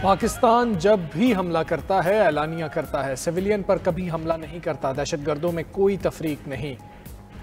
पाकिस्तान जब भी हमला करता है एलानिया करता है, सिविलियन पर कभी हमला नहीं करता। दहशतगर्दों में कोई तफरीक नहीं।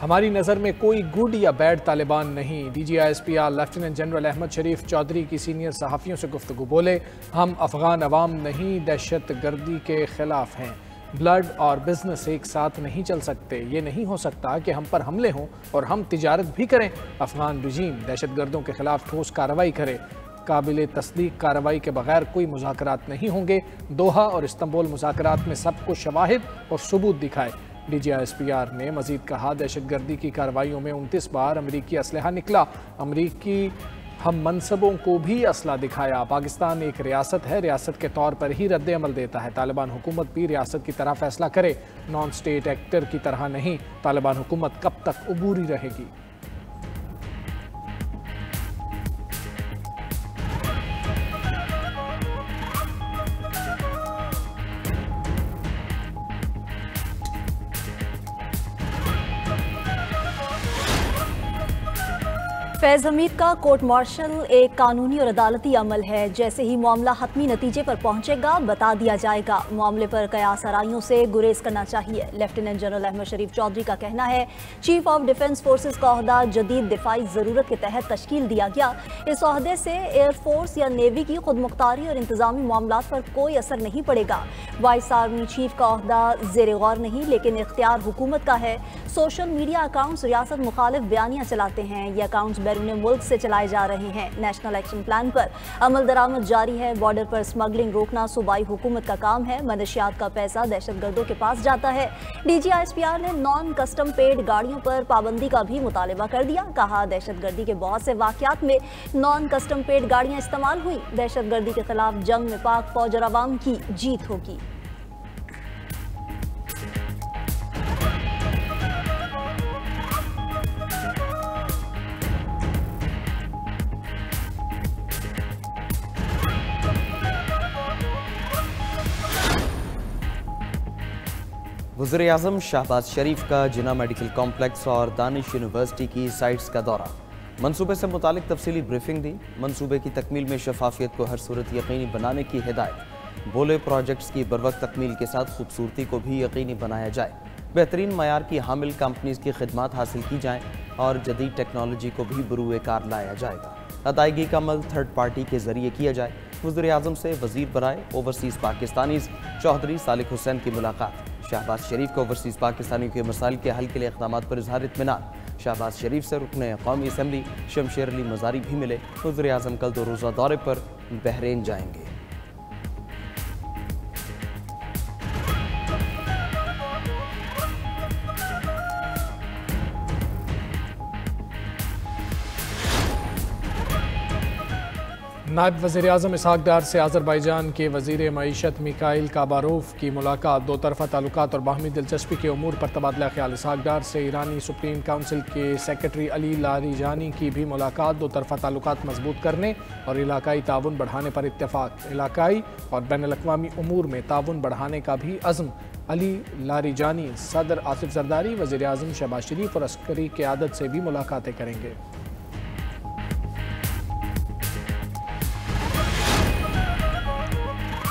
हमारी नज़र में कोई गुड या बैड तालिबान नहीं। DGISPR लेफ्टिनेंट जनरल अहमद शरीफ चौधरी की सीनियर सहाफ़ियों से गुफ्तगू बोले, हम अफगान अवाम नहीं दहशत गर्दी के खिलाफ हैं। ब्लड और बिजनेस एक साथ नहीं चल सकते। ये नहीं हो सकता कि हम पर हमले हों और हम तिजारत भी करें। अफगान रजीम दहशत गर्दों के खिलाफ ठोस कार्रवाई करे। काबिल तस्दीक कार्रवाई के बगैर कोई मुज़ाकरात नहीं होंगे। दोहा और इस्तंबुल मुज़ाकरात में सबको शवाहिद और सबूत दिखाए। DGISPR ने मजीद कहा, दहशत गर्दी की कार्रवाइयों में 29 बार अमरीकी असलहा निकला। अमरीकी हम मनसबों को भी असला दिखाया। पाकिस्तान एक रियासत है, रियासत के तौर पर ही रद्द अमल देता है। तालिबान हुकूमत भी रियासत की तरह फैसला करे, नॉन स्टेट एक्टर की तरह नहीं। तालिबान हुकूमत कब तक अबूरी रहेगी? फैज़ हमीद का कोर्ट मार्शल एक कानूनी और अदालती अमल है। जैसे ही मामला हतमी नतीजे पर पहुंचेगा बता दिया जाएगा। मामले पर कयास आराइयों से गुरेज करना चाहिए। लेफ्टिनेंट जनरल अहमद शरीफ चौधरी का कहना है, चीफ ऑफ डिफेंस फोर्सेज का ओहदा जदीद दिफाई ज़रूरत के तहत तश्कील दिया गया। इस ओहदे से एयरफोर्स या नेवी की खुद मुख्तारी और इंतजामी मामला पर कोई असर नहीं पड़ेगा। वाइस आर्मी चीफ का ओहदा ज़ेर गौर नहीं, लेकिन इख्तियार हुकूमत का है। सोशल मीडिया अकाउंट्स रियासत मुखालिफ बयानियाँ चलाते हैं। ये अकाउंट्स बैरून मुल्क से चलाए जा रहे हैं। नेशनल एक्शन प्लान पर अमल दरामद जारी है। बॉर्डर पर स्मगलिंग रोकना सूबाई हुकूमत का काम है। मनशियात का पैसा दहशतगर्दों के पास जाता है। DGISPR ने नॉन कस्टम पेड गाड़ियों पर पाबंदी का भी मुतालिबा कर दिया। कहा, दहशतगर्दी के बहुत से वाकयात में नॉन कस्टम पेड गाड़ियां इस्तेमाल हुई। दहशतगर्दी के खिलाफ जंग में पाक फौज और अवाम की जीत होगी। वज़ीर आज़म शहबाज शरीफ का जिना मेडिकल कॉम्प्लेक्स और दानिश यूनिवर्सिटी की साइट्स का दौरा। मनसूबे से मुतालिक तफसीली ब्रीफिंग दी। मनसूबे की तकमील में शफाफियत को हर सूरत यकीनी बनाने की हिदायत। बोले, प्रोजेक्ट्स की बरवक्त तकमील के साथ खूबसूरती को भी यकीनी बनाया जाए। बेहतरीन मयार की हामिल कंपनीज की खिदमात हासिल की जाएँ और जदीद टेक्नोलॉजी को भी बरूए कार लाया जाएगा। अदायगी का अमल थर्ड पार्टी के जरिए किया जाए। वज़ीर आज़म से वज़ीर बराए ओवरसीज़ पाकिस्तानीज़ चौधरी सालिक हुसैन की मुलाकात। शहबाज शरीफ को ओवरसीज़ पाकिस्तानियों के मसाइल के हल के लिए इक़दाम पर इज़हार इत्मीनान। शहबाज शरीफ से रुकने कौमी असम्बली शमशेर अली मज़ारी भी मिले। वज़ीर आज़म कल 2 रोज़ा दौरे पर बहरीन जाएंगे। नायब वज़ीर आज़म इसहाक डार से आज़रबाईजान के वज़ीर मईशत मिकाइल काबारोफ की मुलाकात। दो तरफ़ा ताल्लुकात और बाहमी दिलचस्पी के उमूर पर तबादला ख्याल। इसहाक डार से ईरानी सुप्रीम काउंसिल के सेक्रेटरी अली लारीजानी की भी मुलाकात। दो तरफ़ा ताल्लुकात मजबूत करने और इलाकाई ताउन बढ़ाने पर इत्तेफाक। इलाकाई और बैनुल-अक़वामी उमूर में ताउन बढ़ाने का भी अज़्म। अली लारीजानी सदर आसिफ जरदारी, वज़ीर आज़म शहबाज शरीफ और अस्करी क़यादत से भी मुलाकातें करेंगे।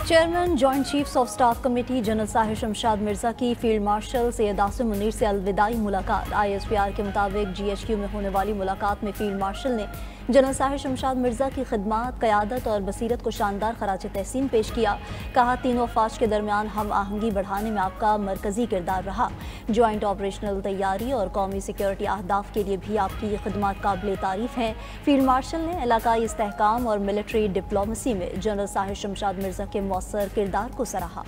Chairman joint chiefs of staff committee general Sahir Shamshad Mirza की फील्ड मार्शल सैयद आसिम मुनीर से अलविदाई मुलाकात। ISPR के मुताबिक GHQ में होने वाली मुलाकात में फील्ड मार्शल ने जनरल साहिर शमशाद मिर्जा की खिदमात, क़यादत और बसीरत को शानदार खराज तहसीन पेश किया। कहा, तीनों अफवाज के दरमियान हम आहंगी बढ़ाने में आपका मरकजी किरदार रहा। ज्वाइंट ऑपरेशनल तैयारी और कौमी सिक्योरिटी अहदाफ के लिए भी आपकी खिदमात काबिल तारीफ़ हैं। फील्ड मार्शल ने इलाकाई इस्तेहकाम और मिलिट्री डिप्लोमेसी में जनरल साहिर शमशाद मिर्जा के मौसर किरदार को सराहा।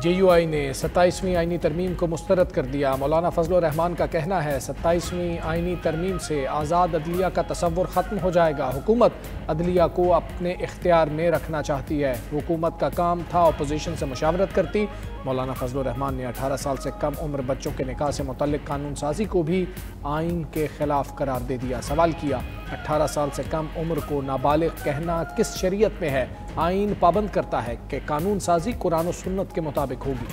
JUI ने 27वीं आईनी तरमीम को मुस्तरद कर दिया। मौलाना फजल रहमान का कहना है, 27वीं आईनी तरमीम से आज़ाद अदलिया का तसव्वुर ख़त्म हो जाएगा। हुकूमत अदलिया को अपने इख्तियार में रखना चाहती है। हुकूमत का काम था अपोजिशन से मुशावरत करती। मौलाना फजल रहमान ने 18 साल से कम उम्र बच्चों के निकाह से मुतल्लिक कानून साजी को भी आइन के खिलाफ करार दे दिया। सवाल किया, 18 साल से कम उम्र को नाबालिग कहना किस शरीयत में है? आइन पाबंद करता है कि कानून साजी कुरान और सुन्नत के मुताबिक होगी।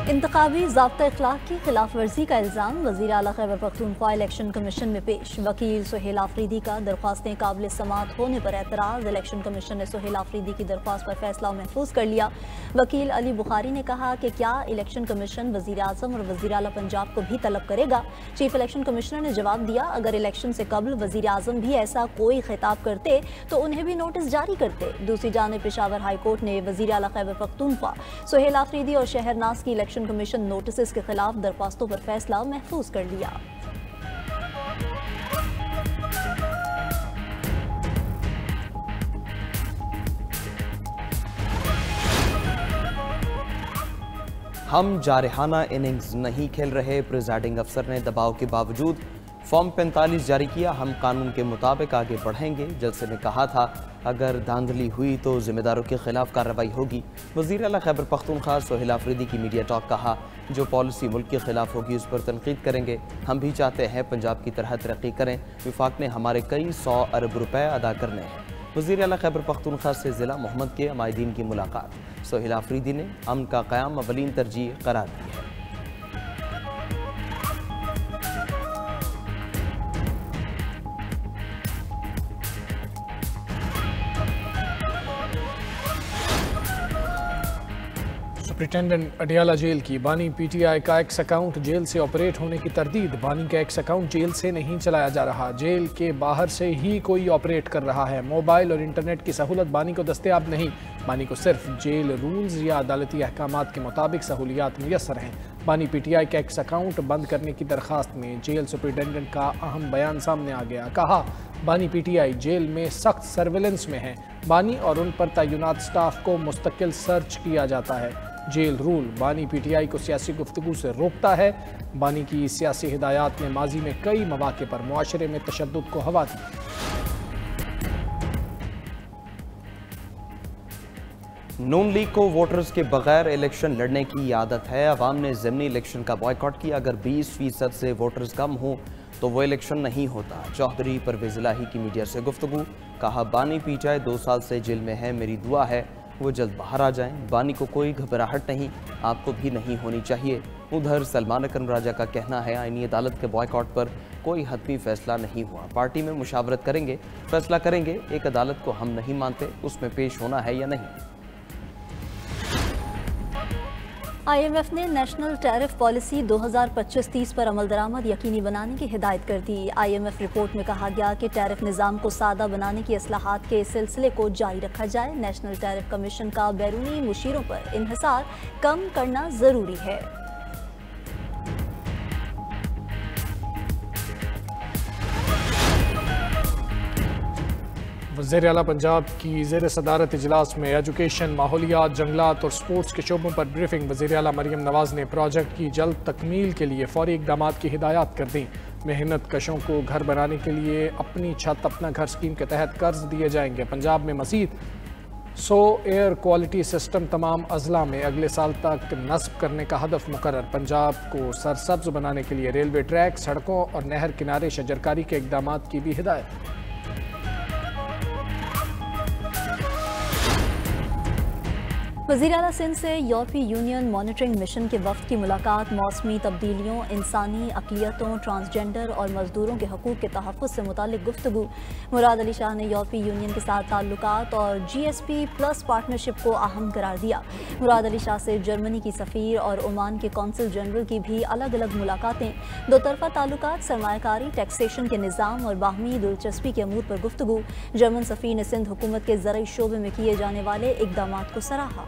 इंतखाबी ज़ाब्ता इखलाक की खिलाफ वर्जी का इल्ज़ाम वज़ीर आला खैबर पख्तूनख्वा इलेक्शन कमीशन में पेश। वकील सुहेल आफरीदी का दरख्वास्तें काबिल समात होने पर एतराज़। इलेक्शन कमीशन ने सुहेल आफरीदी की दरख्वास्त पर फैसला महफूज कर लिया। वकील अली बुखारी ने कहा कि क्या इलेक्शन कमीशन वज़ीर आज़म और वज़ीर आला पंजाब को भी तलब करेगा। चीफ इलेक्शन कमिश्नर ने जवाब दिया, अगर इलेक्शन से कबल वज़ीर आज़म भी ऐसा कोई खिताब करते तो उन्हें भी नोटिस जारी करते। दूसरी जानिब पेशावर हाई कोर्ट ने वज़ीर आला खैबर पख्तूनख्वा सुहेल आफरीदी और शहरनाज की इलेक्शन कमीशन नोटिस के खिलाफ दरख्वास्तों पर फैसला महफूज कर लिया। हम जारहाना इनिंग्स नहीं खेल रहे, प्रिजाइडिंग अफसर ने दबाव के बावजूद फॉर्म 45 जारी किया। हम कानून के मुताबिक आगे बढ़ेंगे। जलसे में कहा था अगर धांधली हुई तो जिम्मेदारों के खिलाफ कार्रवाई होगी। वज़ीर आला खैबर पख्तूनख्वा सुहेल आफरीदी की मीडिया टॉक कहा, जो पॉलिसी मुल्क के खिलाफ होगी उस पर तनकीद करेंगे। हम भी चाहते हैं पंजाब की तरह तरक्की करें। विफाक ने हमारे कई 100 अरब रुपए अदा करने हैं। वज़ीर आला खैबर पख्तूनख्वा से ज़िला मोहम्मद के अमायदीन की मुलाकात। सुहेल आफरीदी ने अमन का क़याम अवलीन तरजीह करार दी है। सुप्रिटेंडेंट अडियाला जेल की बानी पीटीआई का एक्स अकाउंट जेल से ऑपरेट होने की तरदीद। बानी का एक्स अकाउंट जेल से नहीं चलाया जा रहा, जेल के बाहर से ही कोई ऑपरेट कर रहा है। मोबाइल और इंटरनेट की सहूलत बानी को दस्तयाब नहीं। बानी को सिर्फ जेल रूल्स या अदालती अहकामात के मुताबिक सहूलियात मुयसर हैं। बानी पीटीआई का एक्स अकाउंट बंद करने की दरख्वास्त में जेल सुप्रिटेंडेंट का अहम बयान सामने आ गया। कहा, बानी पीटीआई जेल में सख्त सर्विलेंस में है। बानी और उन पर तैनात स्टाफ को मुस्तकिल सर्च किया जाता है। जेल रूल बानी पीटीआई को सियासी गुफ्तगू से रोकता है। बानी की सियासी हिदायत ने माजी में कई मौके पर मुआशरे में तशद्दुद को हवा दी। नून लीग को वोटर्स के बगैर इलेक्शन लड़ने की आदत है। अवाम ने ज़िमनी इलेक्शन का बॉयकॉट किया। अगर 20% से वोटर्स कम हो तो वो इलेक्शन नहीं होता। चौधरी परवेज़ इलाही की मीडिया से गुफ्तगू। कहा, बानी पीटीआई 2 साल से जेल में है, मेरी दुआ है वो जल्द बाहर आ जाएं। बानी को कोई घबराहट नहीं, आपको भी नहीं होनी चाहिए। उधर सलमान अकरम राजा का कहना है, आईनी अदालत के बॉयकॉट पर कोई हतमी फैसला नहीं हुआ। पार्टी में मुशावरत करेंगे, फैसला करेंगे। एक अदालत को हम नहीं मानते, उसमें पेश होना है या नहीं। IMF ने नेशनल टैरिफ पॉलिसी 2025-30 पर अमल दरामद यकीनी बनाने की हिदायत कर दी। IMF रिपोर्ट में कहा गया कि टैरिफ निज़ाम को सादा बनाने की इस्लाहात के सिलसिले को जारी रखा जाए। नेशनल टैरिफ कमीशन का बैरूनी मुशीरों पर इन्हिसार कम करना ज़रूरी है। वज़ीर आला पंजाब की ज़ेर सदारत इजलास में एजुकेशन, माहौलियात, जंगलात और स्पोर्ट्स के शोबों पर ब्रीफिंग। वज़ीर आला मरियम नवाज़ ने प्रोजेक्ट की जल्द तकमील के लिए फौरी इक़दाम की हिदायत कर दी। मेहनत कशों को घर बनाने के लिए अपनी छत अपना घर स्कीम के तहत कर्ज दिए जाएंगे। पंजाब में मज़ीद 100 एयर क्वालिटी सिस्टम तमाम अजला में अगले साल तक नस्ब करने का हदफ मुकर्रर। पंजाब को सरसब्ज बनाने के लिए रेलवे ट्रैक, सड़कों और नहर किनारे शजरकारी के इक़दाम की भी हिदायत। वज़ीर आला सिंध से यूरोपीय यूनियन मॉनिटरिंग मिशन के वफ़द की मुलाकात। मौसमी तब्दीलियों, इंसानी अक़लियतों, ट्रांसजेंडर और मज़दूरों के हकूक़ के तहफ़्फ़ुज़ से मुतालिक गुफ्तगू। मुराद अली शाह ने यूरोपीय यूनियन के साथ ताल्लुकात और GSP+ पार्टनरशिप को अहम करार दिया। मुराद अली शाह से जर्मनी की सफ़ीर और ओमान के कौंसल जनरल की भी अलग अलग मुलाकातें। दो तरफ़ा ताल्लुकात, सरमायाकारी, टैक्सेशन के निज़ाम और बाहमी दिलचस्पी के अमूर पर गुफ्तगू। जर्मन सफ़ीर ने सिंध हुकूमत के ज़रई शोबे में किए जाने वाले इक़दाम को सराहा।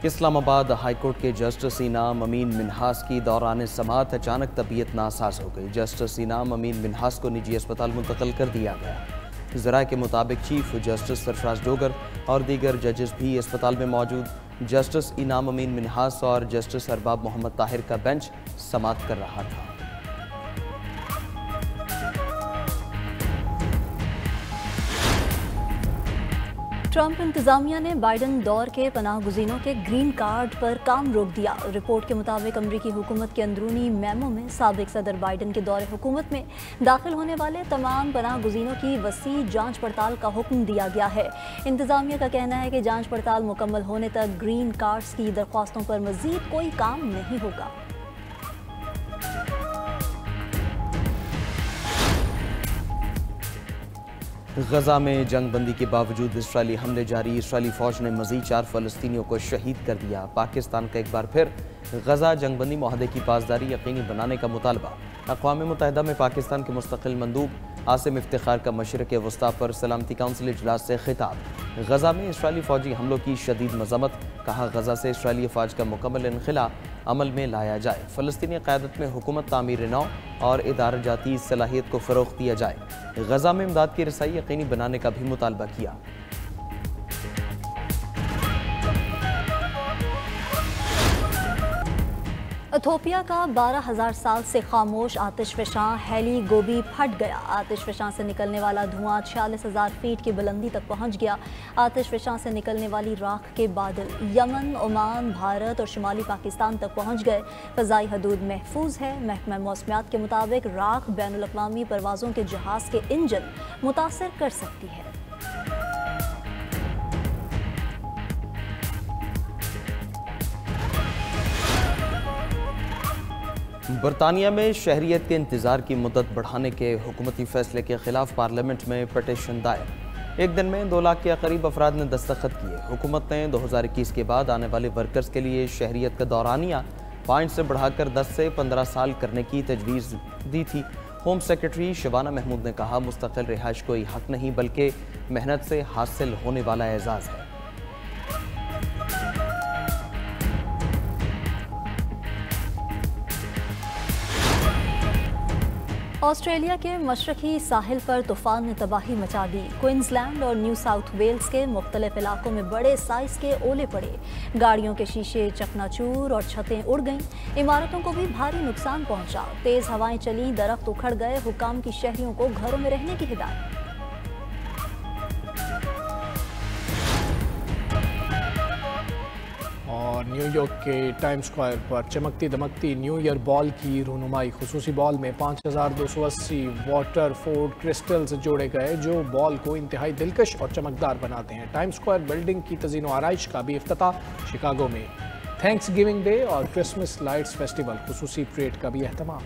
इस्लामाबाद हाईकोर्ट के जस्टिस इनाम अमीन मिन्हास की दौरान समाअत अचानक तबीयत नासाज हो गई। जस्टिस इनाम अमीन मिन्हास को निजी अस्पताल मुंतकिल कर दिया गया। ज़राए के मुताबिक चीफ जस्टिस सरफराज डोगर और दीगर जजेस भी अस्पताल में मौजूद। जस्टिस इनाम अमीन मिन्हास और जस्टिस अरबाब मोहम्मद ताहिर का बेंच समाअत कर रहा था। ट्रंप इंतजामिया ने बाइडन दौर के पनाह गुज़ीनों के ग्रीन कार्ड पर काम रोक दिया। रिपोर्ट के मुताबिक अमरीकी हुकूमत के अंदरूनी मेमो में साबिक सदर बाइडन के दौरे हुकूमत में दाखिल होने वाले तमाम पनाह गुज़ीनों की वसी जांच पड़ताल का हुक्म दिया गया है। इंतजामिया का कहना है कि जांच पड़ताल मुकम्मल होने तक ग्रीन कार्ड्स की दरख्वास्तों पर मजीद कोई काम नहीं होगा। गजा में जंगबंदी के बावजूद इसराइली हमले जारी। इसराइली फौज ने मजीद 4 फ़लस्तीनियों को शहीद कर दिया। पाकिस्तान का एक बार फिर गजा जंगबंदी माहदे की पासदारी यकीनी बनाने का मुतालबा। अक़वाम मुत्तहिदा में पाकिस्तान के मुस्तकिल मंदूब आसिम इफ्तिखार का मशरिक़ वस्ता पर सलामती काउंसिल इजलास से खिताब। गजा में इसराइली फ़ौजी हमलों की शदीद मज़म्मत। कहा, गजा से इसराइली फ़ौज का मुकम्मल इनखिला अमल में लाया जाए। फ़लस्तीनी क़यादत में हुकूमत तामीर नौ और इदारा जाती सलाहियत को फ़रोग़ दिया जाए। गजा में इमदाद की रसाई यकीनी बनाने का भी मुतालबा किया। इथोपिया का 12,000 साल से खामोश आतिशफ़शां हेली गोबी फट गया। आतिशफ़शां से निकलने वाला धुआं 46,000 फीट की बुलंदी तक पहुंच गया। आतिशफ़शां से निकलने वाली राख के बादल यमन, ओमान, भारत और शुमाली पाकिस्तान तक पहुंच गए। फ़ज़ाई हदूद महफूज है। महकमा मौसमियात के मुताबिक राख बैनुल-अक़वामी परवाज़ों के जहाज़ के इंजन मुतासर कर सकती है। बरतानिया में शहरियत के इंतज़ार की मुद्दत बढ़ाने के हुकूमती फैसले के खिलाफ पार्लियामेंट में पटिशन दायर। एक दिन में 2 लाख के करीब अफराद ने दस्तखत किए। हुकूमत ने 2021 के बाद आने वाले वर्कर्स के लिए शहरियत का दौरानिया 5 से बढ़ाकर 10 से 15 साल करने की तजवीज़ दी थी। होम सेक्रेटरी शबाना महमूद ने कहा, मुस्तकिल रिहाइश कोई हक नहीं बल्कि मेहनत से हासिल होने वाला एजाज़ है। ऑस्ट्रेलिया के मशरकी साहिल पर तूफान ने तबाही मचा दी। क्वींसलैंड और न्यू साउथ वेल्स के मुख्तलिफ इलाकों में बड़े साइज के ओले पड़े। गाड़ियों के शीशे चकनाचूर और छतें उड़ गईं। इमारतों को भी भारी नुकसान पहुंचा। तेज हवाएं चली, दरख्त उखड़ गए। हुकाम की शहरियों को घरों में रहने की हिदायत। और न्यूयॉर्क के टाइम स्क्वायर पर चमकती दमकती न्यू ईयर बॉल की रहनुमाई। खुसूसी बॉल में 5280 वाटरफोर्ड क्रिस्टल्स जोड़े गए जो बॉल को इंतहाई दिलकश और चमकदार बनाते हैं। टाइम स्क्वायर बिल्डिंग की तज़ीन व आराइश का भी इफ्तिताह। शिकागो में थैंक्स गिविंग डे और क्रिसमस लाइट्स फेस्टिवल खुसूसी परेड का भी एहतमाम।